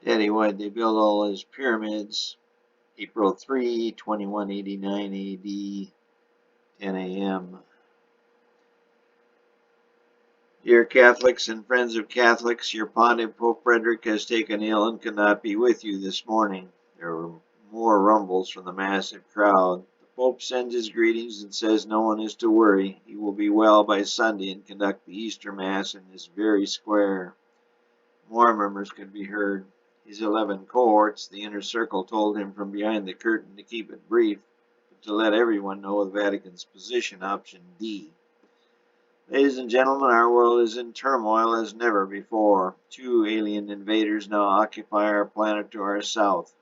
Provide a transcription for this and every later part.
Daddy, why'd they build all those pyramids? April 3, 2189 AD, 10 a.m. Dear Catholics and friends of Catholics, your Pontiff Pope Frederick has taken ill and cannot be with you this morning. There were more rumbles from the massive crowd. The Pope sends his greetings and says no one is to worry. He will be well by Sunday and conduct the Easter Mass in this very square. More murmurs could be heard. His 11 cohorts, the inner circle, told him from behind the curtain to keep it brief, but to let everyone know the Vatican's position, option D. Ladies and gentlemen, our world is in turmoil as never before. 2 alien invaders now occupy our planet to our south.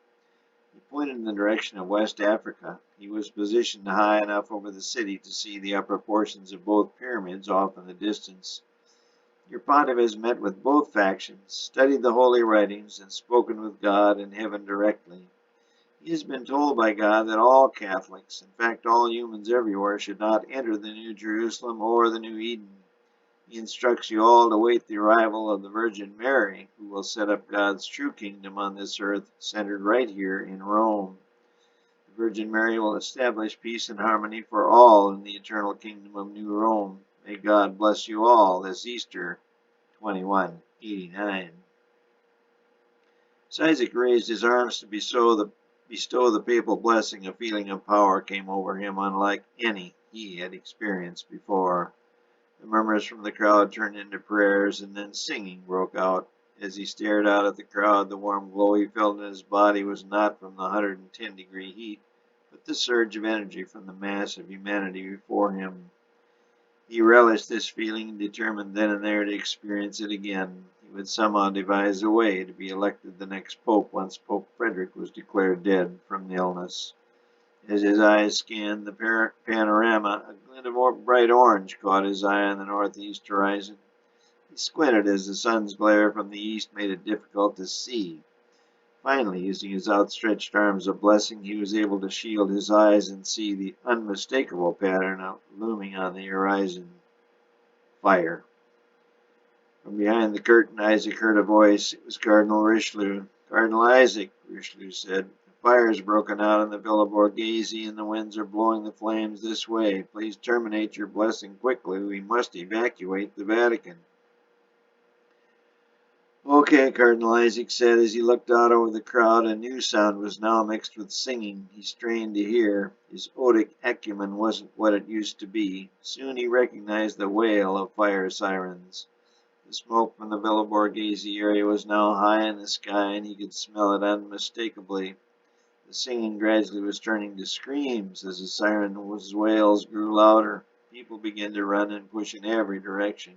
He pointed in the direction of West Africa. He was positioned high enough over the city to see the upper portions of both pyramids off in the distance. Your Pontiff has met with both factions, studied the holy writings, and spoken with God and heaven directly. He has been told by God that all Catholics, in fact all humans everywhere, should not enter the New Jerusalem or the New Eden. He instructs you all to wait the arrival of the Virgin Mary, who will set up God's true kingdom on this earth, centered right here in Rome. The Virgin Mary will establish peace and harmony for all in the eternal kingdom of New Rome. May God bless you all this Easter 2189. As Isaac raised his arms to bestow the papal blessing, a feeling of power came over him unlike any he had experienced before. The murmurs from the crowd turned into prayers, and then singing broke out. As he stared out at the crowd, the warm glow he felt in his body was not from the 110-degree heat, but the surge of energy from the mass of humanity before him. He relished this feeling and determined then and there to experience it again. He would somehow devise a way to be elected the next pope once Pope Frederick was declared dead from illness. As his eyes scanned the panorama, a glint of bright orange caught his eye on the northeast horizon. He squinted as the sun's glare from the east made it difficult to see. Finally, using his outstretched arms of blessing, he was able to shield his eyes and see the unmistakable pattern looming on the horizon. Fire. From behind the curtain, Isaac heard a voice. It was Cardinal Richelieu. "Cardinal Isaac," Richelieu said, "the fire has broken out in the Villa Borghese and the winds are blowing the flames this way. Please terminate your blessing quickly. We must evacuate the Vatican." "Okay," Cardinal Isaac said as he looked out over the crowd. A new sound was now mixed with singing. He strained to hear. His otic acumen wasn't what it used to be. Soon he recognized the wail of fire sirens. The smoke from the Villa Borghese area was now high in the sky, and he could smell it unmistakably. The singing gradually was turning to screams as the siren's wails grew louder. People began to run and push in every direction.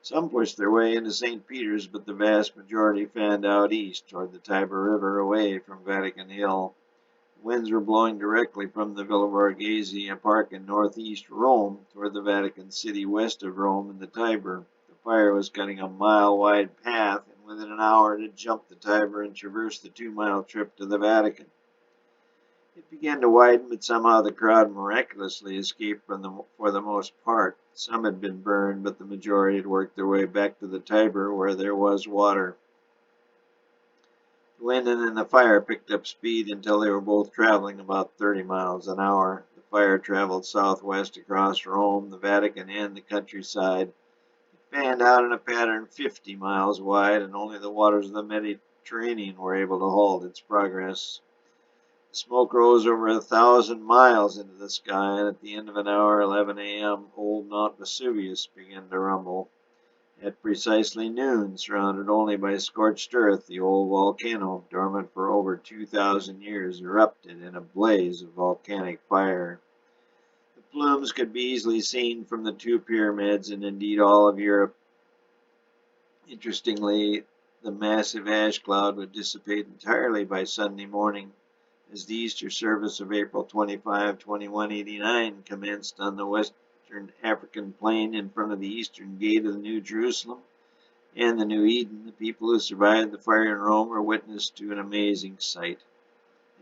Some pushed their way into St. Peter's, but the vast majority fanned out east toward the Tiber River away from Vatican Hill. The winds were blowing directly from the Villa Borghese, a park in northeast Rome, toward the Vatican City west of Rome and the Tiber. The fire was cutting a mile-wide path, and within an hour it had jumped the Tiber and traversed the 2-mile trip to the Vatican. It began to widen, but somehow the crowd miraculously escaped for the most part. Some had been burned, but the majority had worked their way back to the Tiber, where there was water. The wind and then the fire picked up speed until they were both traveling about 30 miles an hour. The fire traveled southwest across Rome, the Vatican, and the countryside. It fanned out in a pattern 50 miles wide, and only the waters of the Mediterranean were able to halt its progress. The smoke rose over 1,000 miles into the sky, and at the end of an hour, 11 a.m., old Mount Vesuvius began to rumble. At precisely noon, surrounded only by scorched earth, the old volcano, dormant for over 2,000 years, erupted in a blaze of volcanic fire. The plumes could be easily seen from the 2 pyramids and indeed all of Europe. Interestingly, the massive ash cloud would dissipate entirely by Sunday morning, as the Easter service of April 25, 2189 commenced on the western African plain in front of the eastern gate of the New Jerusalem and the New Eden. The people who survived the fire in Rome were witness to an amazing sight.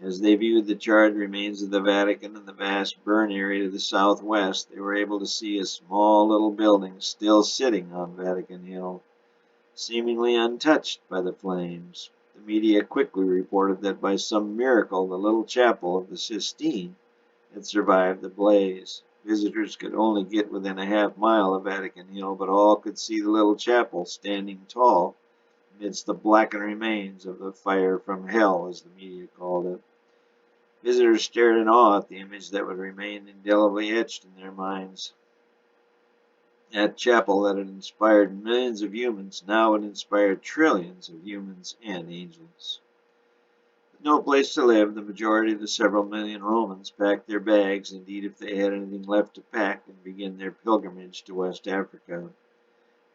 As they viewed the charred remains of the Vatican and the vast burn area to the southwest, they were able to see a small little building still sitting on Vatican Hill, seemingly untouched by the flames. The media quickly reported that by some miracle the little chapel of the Sistine had survived the blaze. Visitors could only get within a half-mile of Vatican Hill, but all could see the little chapel standing tall amidst the blackened remains of the fire from hell, as the media called it. Visitors stared in awe at the image that would remain indelibly etched in their minds. That chapel that had inspired millions of humans now would inspire trillions of humans and angels. With no place to live, the majority of the several million Romans packed their bags, indeed if they had anything left to pack, and began their pilgrimage to West Africa.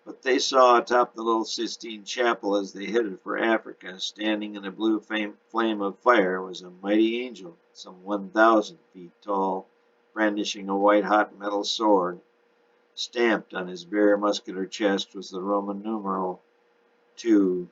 But they saw atop the little Sistine Chapel as they headed for Africa, standing in a blue flame of fire, was a mighty angel, some 1,000 feet tall, brandishing a white-hot metal sword. Stamped on his bare muscular chest was the Roman numeral 2.